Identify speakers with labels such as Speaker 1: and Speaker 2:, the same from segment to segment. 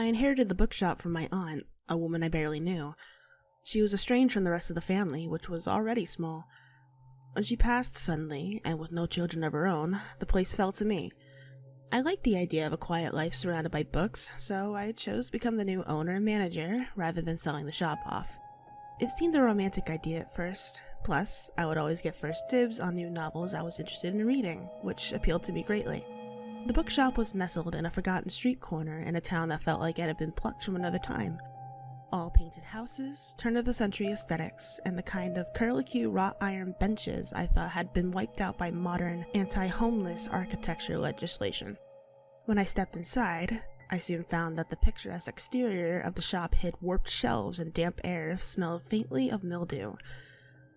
Speaker 1: I inherited the bookshop from my aunt, a woman I barely knew. She was estranged from the rest of the family, which was already small. When she passed suddenly, and with no children of her own, the place fell to me. I liked the idea of a quiet life surrounded by books, so I chose to become the new owner and manager rather than selling the shop off. It seemed a romantic idea at first. Plus, I would always get first dibs on new novels I was interested in reading, which appealed to me greatly. The bookshop was nestled in a forgotten street corner in a town that felt like it had been plucked from another time. All painted houses, turn-of-the-century aesthetics, and the kind of curlicue wrought iron benches I thought had been wiped out by modern, anti-homeless architecture legislation. When I stepped inside, I soon found that the picturesque exterior of the shop hid warped shelves and damp air smelled faintly of mildew.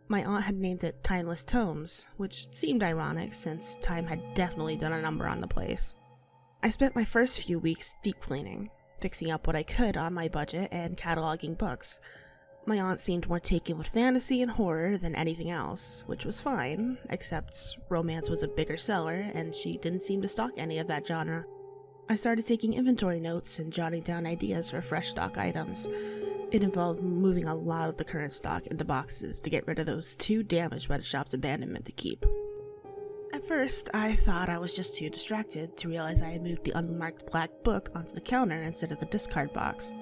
Speaker 1: My aunt had named it Timeless Tomes, which seemed ironic since time had definitely done a number on the place. I spent my first few weeks deep cleaning, fixing up what I could on my budget and cataloging books. My aunt seemed more taken with fantasy and horror than anything else, which was fine, except romance was a bigger seller and she didn't seem to stock any of that genre. I started taking inventory notes and jotting down ideas for fresh stock items. It involved moving a lot of the current stock into boxes to get rid of those too damaged by the shop's abandonment to keep. At first, I thought I was just too distracted to realize I had moved the unmarked black book onto the counter instead of the discard box.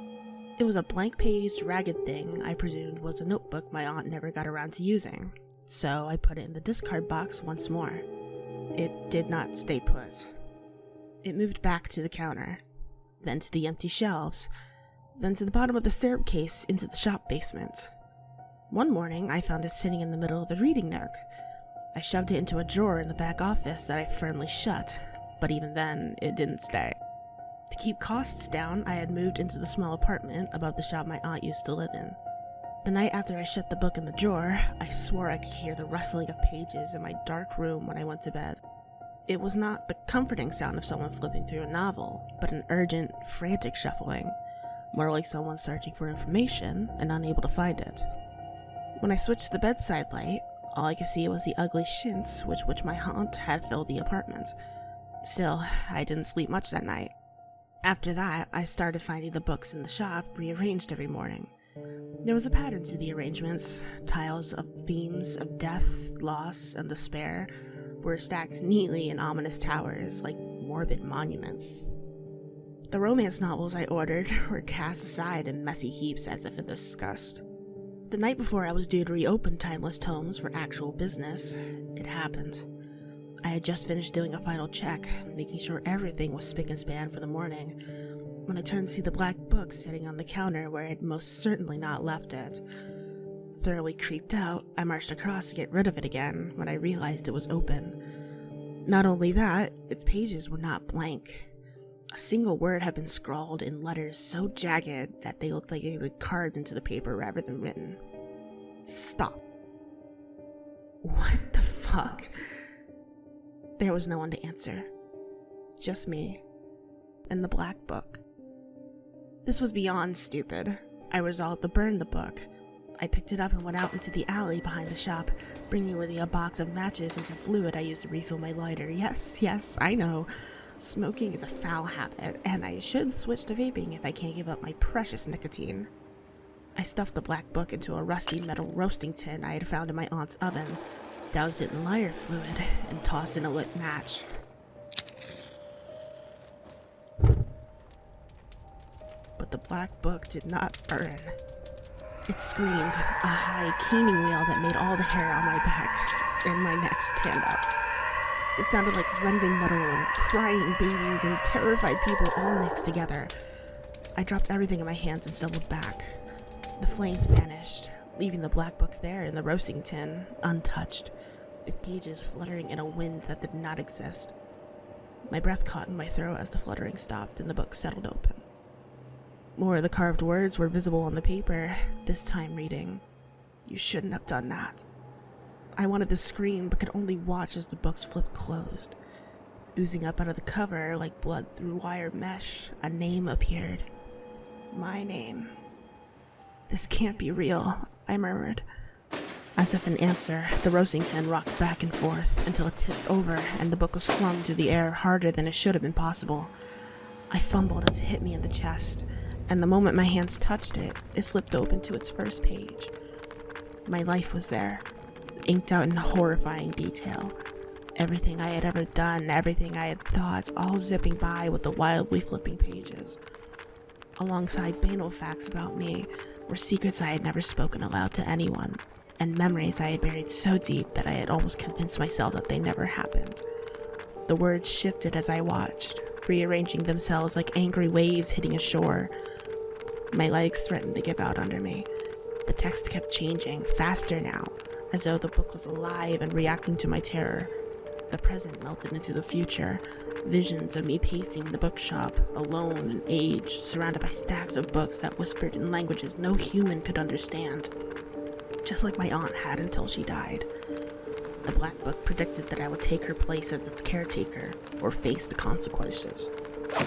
Speaker 1: It was a blank-paged, ragged thing I presumed was a notebook my aunt never got around to using, so I put it in the discard box once more. It did not stay put. It moved back to the counter, then to the empty shelves, then to the bottom of the staircase into the shop basement. One morning, I found it sitting in the middle of the reading nook. I shoved it into a drawer in the back office that I firmly shut, but even then, it didn't stay. To keep costs down, I had moved into the small apartment above the shop my aunt used to live in. The night after I shut the book in the drawer, I swore I could hear the rustling of pages in my dark room when I went to bed. It was not the comforting sound of someone flipping through a novel, but an urgent, frantic shuffling, more like someone searching for information and unable to find it. When I switched to the bedside light, all I could see was the ugly chintz with which my aunt had filled the apartment. Still, I didn't sleep much that night. After that, I started finding the books in the shop rearranged every morning. There was a pattern to the arrangements. Tiles of themes of death, loss, and despair were stacked neatly in ominous towers like morbid monuments. The romance novels I ordered were cast aside in messy heaps as if in disgust. The night before I was due to reopen Timeless Tomes for actual business, it happened. I had just finished doing a final check, making sure everything was spick and span for the morning, when I turned to see the black book sitting on the counter where I had most certainly not left it. Thoroughly creeped out, I marched across to get rid of it again when I realized it was open. Not only that, its pages were not blank. A single word had been scrawled in letters so jagged that they looked like they had been carved into the paper rather than written. Stop. What the fuck? There was no one to answer. Just me. And the black book. This was beyond stupid. I resolved to burn the book. I picked it up and went out into the alley behind the shop, bringing with me a box of matches and some fluid I used to refill my lighter. Yes, I know. Smoking is a foul habit, and I should switch to vaping if I can't give up my precious nicotine. I stuffed the black book into a rusty metal roasting tin I had found in my aunt's oven, doused it in lighter fluid, and tossed in a lit match. But the black book did not burn. It screamed, a high, keening wail that made all the hair on my back and my neck stand up. It sounded like rending metal and crying babies and terrified people all mixed together. I dropped everything in my hands and stumbled back. The flames vanished, leaving the black book there in the roasting tin, untouched, its pages fluttering in a wind that did not exist. My breath caught in my throat as the fluttering stopped and the book settled open. More of the carved words were visible on the paper, this time reading, "You shouldn't have done that." I wanted to scream, but could only watch as the books flipped closed. Oozing up out of the cover like blood through wire mesh, a name appeared. My name. "This can't be real," I murmured. As if in answer, the roasting tin rocked back and forth until it tipped over and the book was flung through the air harder than it should have been possible. I fumbled as it hit me in the chest, and the moment my hands touched it, it flipped open to its first page. My life was there, inked out in horrifying detail. Everything I had ever done, everything I had thought, all zipping by with the wildly flipping pages. Alongside banal facts about me were secrets I had never spoken aloud to anyone, and memories I had buried so deep that I had almost convinced myself that they never happened. The words shifted as I watched, rearranging themselves like angry waves hitting a shore. My legs threatened to give out under me. The text kept changing, faster now, as though the book was alive and reacting to my terror. The present melted into the future, visions of me pacing the bookshop, alone and aged, surrounded by stacks of books that whispered in languages no human could understand. Just like my aunt had until she died. The Black Book predicted that I would take her place as its caretaker, or face the consequences.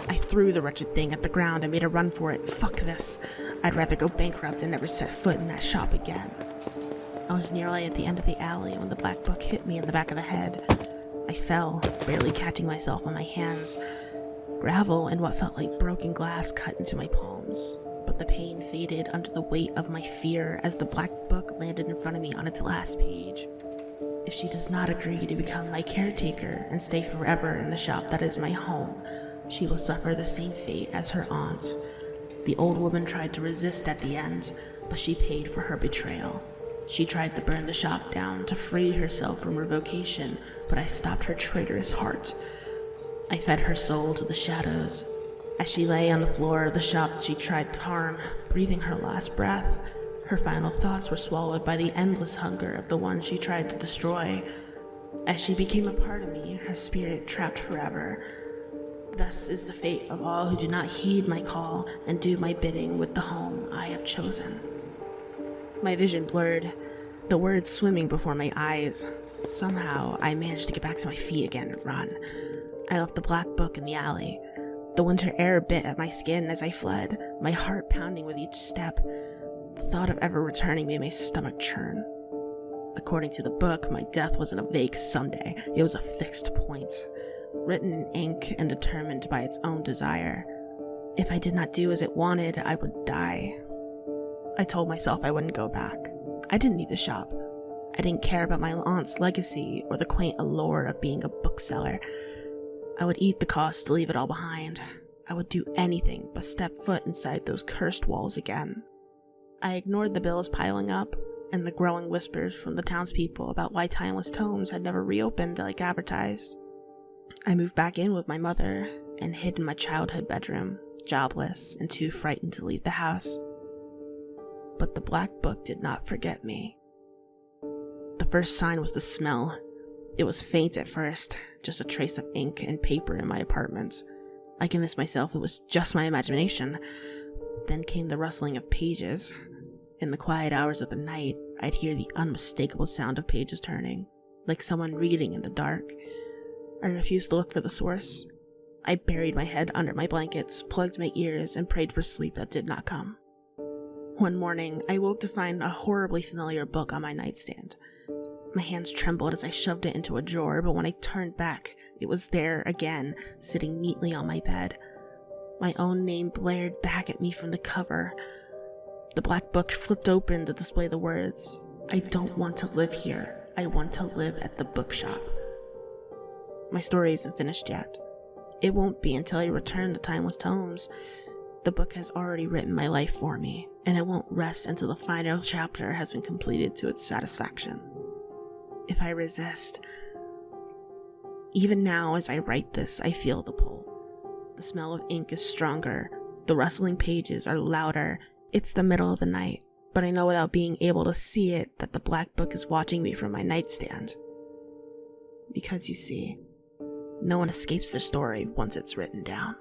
Speaker 1: I threw the wretched thing at the ground and made a run for it. Fuck this. I'd rather go bankrupt and never set foot in that shop again. I was nearly at the end of the alley when the Black Book hit me in the back of the head. I fell, barely catching myself on my hands. Gravel and what felt like broken glass cut into my palms, but the pain faded under the weight of my fear as the Black Book landed in front of me on its last page. If she does not agree to become my caretaker and stay forever in the shop that is my home, she will suffer the same fate as her aunt. The old woman tried to resist at the end, but she paid for her betrayal. She tried to burn the shop down to free herself from revocation, but I stopped her traitorous heart. I fed her soul to the shadows. As she lay on the floor of the shop that she tried to harm, breathing her last breath, her final thoughts were swallowed by the endless hunger of the one she tried to destroy. As she became a part of me, her spirit trapped forever. Thus is the fate of all who do not heed my call and do my bidding with the home I have chosen. My vision blurred, the words swimming before my eyes. Somehow, I managed to get back to my feet again and run. I left the Black Book in the alley. The winter air bit at my skin as I fled, my heart pounding with each step. The thought of ever returning made my stomach churn. According to the book, my death wasn't a vague someday, it was a fixed point, written in ink and determined by its own desire. If I did not do as it wanted, I would die. I told myself I wouldn't go back. I didn't need the shop. I didn't care about my aunt's legacy or the quaint allure of being a bookseller. I would eat the cost to leave it all behind. I would do anything but step foot inside those cursed walls again. I ignored the bills piling up and the growing whispers from the townspeople about why Timeless Tomes had never reopened like advertised. I moved back in with my mother and hid in my childhood bedroom, jobless and too frightened to leave the house. But the Black Book did not forget me. The first sign was the smell. It was faint at first, just a trace of ink and paper in my apartment. I convinced myself it was just my imagination. Then came the rustling of pages. In the quiet hours of the night, I'd hear the unmistakable sound of pages turning, like someone reading in the dark. I refused to look for the source. I buried my head under my blankets, plugged my ears, and prayed for sleep that did not come. One morning, I woke to find a horribly familiar book on my nightstand. My hands trembled as I shoved it into a drawer, but when I turned back, it was there again, sitting neatly on my bed. My own name blared back at me from the cover. The Black Book flipped open to display the words, "I don't want to live here. I want to live at the bookshop." My story isn't finished yet. It won't be until I return to Timeless Tomes. The book has already written my life for me, and it won't rest until the final chapter has been completed to its satisfaction. If I resist, even now as I write this, I feel the pull. The smell of ink is stronger, the rustling pages are louder. It's the middle of the night, but I know without being able to see it that the Black Book is watching me from my nightstand. Because you see, no one escapes their story once it's written down.